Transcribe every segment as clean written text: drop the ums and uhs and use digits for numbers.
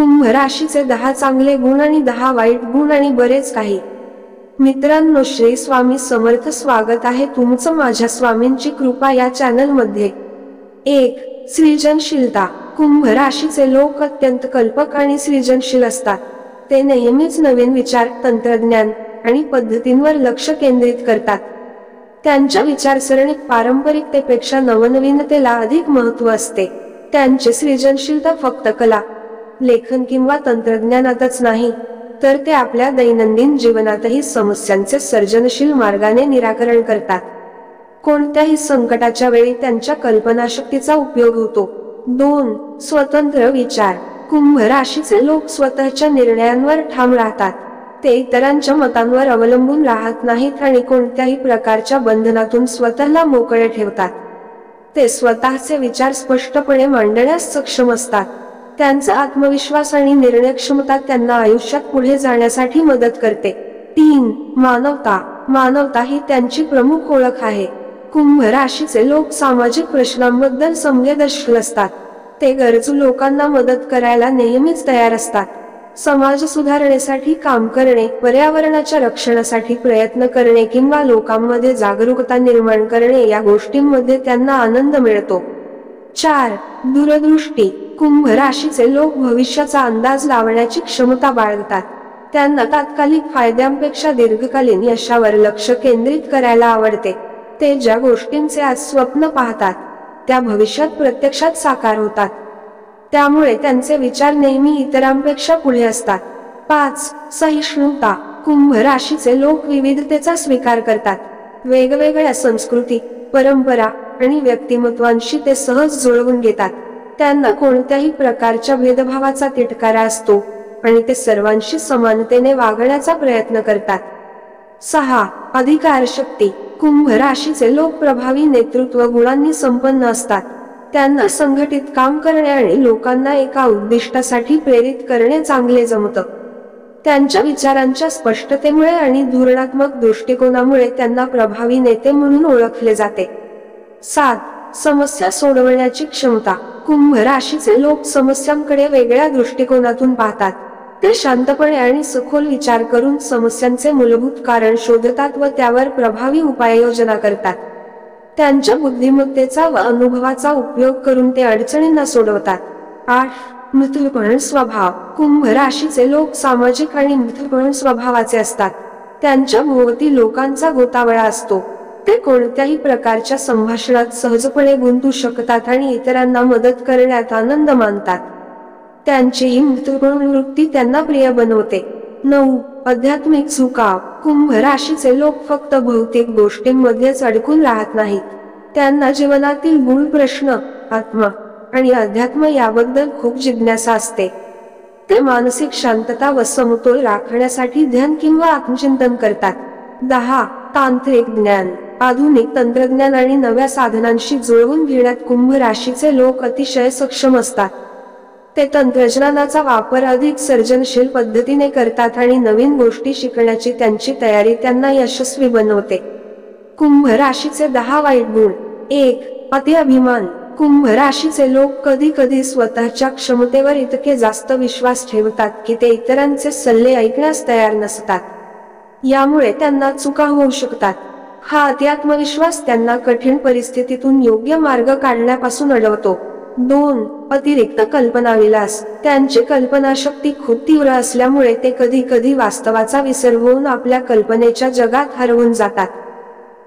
कुंभ राशीचे 10 चांगले गुण आणि 10 वाईट गुण आणि बरेच काही. मित्रांनो, श्री स्वामी समर्थ. स्वागत आहे तुमचं माझ्या स्वामींची कृपा या चॅनल मध्ये. 1. सृजनशीलता. कुंभ राशीचे लोक अत्यंत कल्पक आणि सृजनशील असतात. ते नेहमीच नवीन विचार, तंत्रज्ञान आणि पद्धतींवर लक्ष केंद्रित करतात. त्यांच्या विचारसरणीत पारंपरिकतेपेक्षा नवनवीनतेला अधिक महत्त्व असते. त्यांची सृजनशीलता फक्त कला, लेखन किंवा तंत्रज्ञानातच नाही, तर ते आपल्या दैनंदिन जीवनातही समस्यांचे सर्जनशील मार्गाने निराकरण करतात. कोणत्याही संकटाच्या वेळी त्यांच्या कल्पनाशक्तीचा उपयोग होतो. 2. स्वतंत्र विचार. कुंभ राशीचे लोक स्वतःच्या निर्णयांवर ठाम राहतात. ते इतरांच्या मतांवर अवलंबून राहत नाहीत आणि कोणत्याही प्रकारच्या बंधनातून स्वतःला मोकळे ठेवतात. ते स्वतःचे विचार स्पष्टपणे मांडण्यास सक्षम असतात. त्यांचा आत्मविश्वास आणि निर्णयक्षमता त्यांना आयुष्यात पुढे जाण्यासाठी मदत करते. 3. मानवता. मानवता ही त्यांची प्रमुख ओळख आहे. कुंभ राशीचे लोक सामाजिक प्रश्नांबद्दल संवेदनशील असतात. ते गरजू लोकांना मदत करायला नेहमीच तयार असतात. समाज सुधारणेसाठी काम करणे, पर्यावरणाच्या रक्षणासाठी प्रयत्न करणे किंवा लोकांमध्ये जागरूकता निर्माण करणे या गोष्टींमध्ये त्यांना आनंद मिळतो. 4. दूरदृष्टी. कुंभ राशीचे लोक भविष्याचा अंदाज लावण्याची क्षमता बाळगतात. त्यांना तात्कालिक फायद्यांपेक्षा दीर्घकालीन यशावर लक्ष केंद्रित करायला आवडते. ते ज्या गोष्टींचे आज स्वप्न पाहतात, त्या भविष्यात प्रत्यक्षात साकार होतात. त्यामुळे त्यांचे विचार नेहमी इतरांपेक्षा पुढे असतात. 5. सहिष्णुता. कुंभ राशीचे लोक विविधतेचा स्वीकार करतात. वेगवेगळ्या संस्कृती, परंपरा आणि व्यक्तिमत्वांशी ते सहज जुळवून घेतात. त्यांना कोणत्याही प्रकारच्या भेदभावाचा तिटकारा असतो आणि ते सर्वांशी समानतेने वागण्याचा प्रयत्न करतात. 6. अधिकारशक्ती. कुंभ राशीचे लोक प्रभावी नेतृत्व गुणांनी संपन्न असतात. त्यांना संघटित काम करणे आणि लोकांना एका उद्दिष्टासाठी प्रेरित करणे चांगले जमतं. त्यांच्या विचारांच्या स्पष्टतेमुळे आणि धोरणात्मक दृष्टिकोनामुळे त्यांना प्रभावी नेते म्हणून ओळखले जाते. 7. समस्या सोडवण्याची क्षमता. कुंभ राशीचे लोक समस्यांकडे वेगळ्या दृष्टिकोनातून पाहतात. ते शांतपणे आणि सखोल विचार करून समस्यांचे मूलभूत कारण शोधतात व त्यावर प्रभावी उपाययोजना करतात. त्यांच्या बुद्धिमत्तेचा व अनुभवाचा उपयोग करून ते अडचणींना सोडवतात. 8. मृदूपण स्वभाव. कुंभ राशीचे लोक सामाजिक आणि मृदूपण स्वभावाचे असतात. त्यांच्या भोवती लोकांचा गोतावळा असतो. ते कोणत्याही प्रकारच्या संभाषणात सहजपणे गुंतू शकतात आणि इतरांना मदत करण्यात आनंद मानतात. त्यांची ही मृदूपण वृत्ती त्यांना प्रिय बनवते. 9. आध्यात्मिक झुकाव. कुंभ राशीचे लोक फक्त भौतिक गोष्टींमध्येच अडकून राहत नाहीत. त्यांना जीवनातील मूळ प्रश्न, आत्मा आणि अध्यात्म याबद्दल खूप जिज्ञासा असते. ते मानसिक शांतता व समतोल राखण्यासाठी ध्यान किंवा आत्मचिंतन करतात. 10. तांत्रिक ज्ञान. आधुनिक तंत्रज्ञान आणि नव्या साधनांशी जुळवून घेण्यात कुंभ राशीचे लोक अतिशय सक्षम असतात. ते तंत्रज्ञानाचा वापर अधिक सर्जनशील पद्धतीने करतात आणि नवीन गोष्टी शिकण्याची त्यांची तयारी त्यांना यशस्वी बनवते. कुंभ राशीचे 10 वाईट गुण. 1. अतिअभिमान. कुंभ राशीचे लोक कधी कधी स्वतःच्या क्षमतेवर इतके जास्त विश्वास ठेवतात की ते इतरांचे सल्ले ऐकण्यास तयार नसतात. यामुळे त्यांना चुका होऊ शकतात. हा अतिआत्मविश्वास त्यांना कठीण परिस्थितीतून योग्य मार्ग काढण्यापासून अडवतो. 2. अतिरिक्त कल्पनाविलास. त्यांची कल्पनाशक्ती खूप तीव्र असल्यामुळे ते कधी कधी वास्तवाचा विसर होऊन आपल्या कल्पनेच्या जगात हरवून जातात.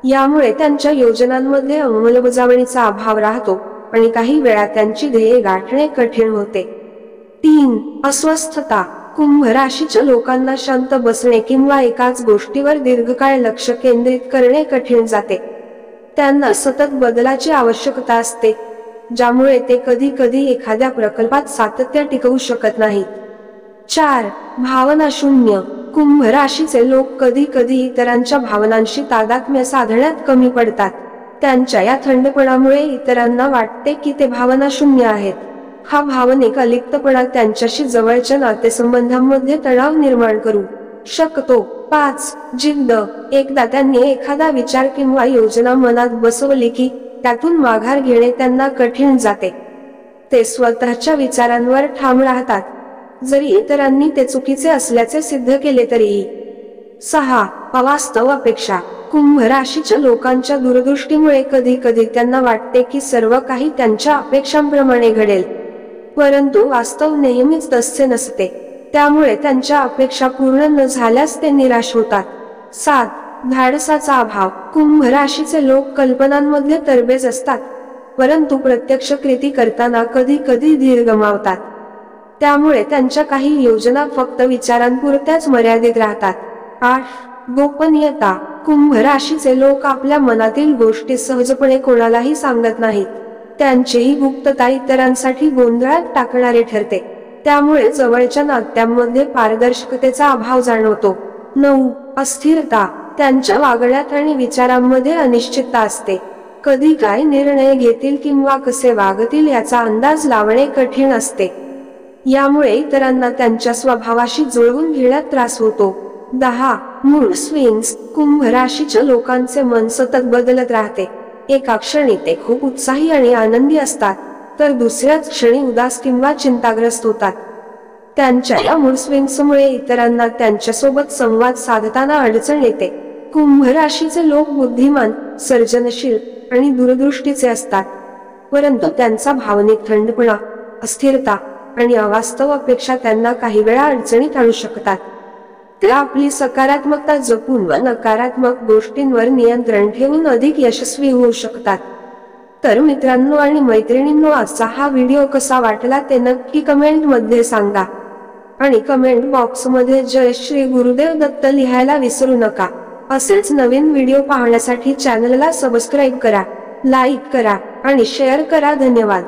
यामुळे त्यांच्या योजनांमध्ये अंमलबजावणीचा अभाव राहतो आणि काही वेळा त्यांची ध्येये गाठणे कठीण होते. 3. अस्वस्थता. कुंभ राशीच्या लोकांना शांत बसणे किंवा एकाच गोष्टीवर दीर्घकाळ लक्ष केंद्रित करणे कठीण जाते. त्यांना सतत बदलाची आवश्यकता असते, ज्यामुळे ते कधी कधी एखाद्या प्रकल्पात सातत्य टिकवू शकत नाहीत. 4. भावना शून्य. कुंभ राशीचे लोक कधी कधी इतरांच्या भावनांशी तादात्म्य साधण्यात कमी पडतात. त्यांच्या या थंडपणामुळे इतरांना वाटते की ते भावना शून्य आहेत. हा भावनिक अलिप्तपणा त्यांच्याशी जवळच्या नातेसंबंधांमध्ये तणाव निर्माण करू शकतो. 5. जिद्द. एकदा त्यांनी एखादा विचार किंवा योजना मनात बसवली की त्यातून माघार घेणे त्यांना कठीण जाते. ते स्वतःच्या विचारांवर ठाम राहतात. जरी इतरांनी ते चुकीचे असल्याचे सिद्ध केले तरीही. 6. अवास्तव अपेक्षा. कुंभ राशीच्या लोकांच्या दूरदृष्टीमुळे कधी कधी त्यांना वाटते की सर्व काही त्यांच्या अपेक्षांप्रमाणे घडेल, परंतु वास्तव नेहमीच तसे नसते. त्यामुळे त्यांच्या अपेक्षा पूर्ण न झाल्यास ते निराश होतात. 7. धाडसाचा अभाव. कुंभ राशीचे लोक कल्पनांमध्ये तरबेज असतात, परंतु प्रत्यक्ष कृती करताना कधी कधी धीर गमावतात. त्यामुळे त्यांच्या काही योजना फक्त विचारांपुरत्याच मर्यादित राहतात. 8. गोपनीयता. कुंभ राशीचे लोक आपल्या मनातील गोष्टी सहजपणे कोणालाही सांगत नाहीत. त्यांची ही गुप्तता इतरांसाठी गोंधळात टाकणारे ठरते. त्यामुळे जवळच्या नात्यांमध्ये पारदर्शकतेचा अभाव जाणवतो. 9. अस्थिरता. त्यांच्या वागण्यात आणि विचारांमध्ये अनिश्चितता असते. कधी काय निर्णय घेतील किंवा कसे वागतील याचा अंदाज लावणे कठीण असते. यामुळे इतरांना त्यांच्या स्वभावाशी जुळवून घेण्यात त्रास होतो. 10. Mood swings. कुंभ राशीच्या लोकांचे मन सतत बदलत राहते. एका क्षणी ते खूप उत्साही आणि आनंदी असतात, तर दुसऱ्याच क्षणी उदास किंवा चिंताग्रस्त होतात. त्यांच्या या मूड स्विंग्समुळे इतरांना त्यांच्यासोबत संवाद साधताना अडचण येते. कुंभ राशीचे लोक बुद्धिमान, सर्जनशील आणि दूरदृष्टीचे असतात, परंतु त्यांचा भावनिक थंडपणा, अस्थिरता आणि अवास्तव अपेक्षा त्यांना काही वेळा अडचणीत आणू शकतात. ते आपली सकारात्मकता जपून व नकारात्मक गोष्टींवर नियंत्रण ठेवून अधिक यशस्वी होऊ शकतात. तर मित्रांनो आणि मैत्रिणींनो, आजचा हा व्हिडिओ कसा वाटला ते नक्की कमेंट मध्ये सांगा आणि कमेंट बॉक्स मध्ये जय श्री गुरुदेव दत्त लिहायला विसरू नका. असेच नवीन व्हिडिओ पाहण्यासाठी चॅनलला सबस्क्राईब करा, लाईक करा आणि शेअर करा. धन्यवाद.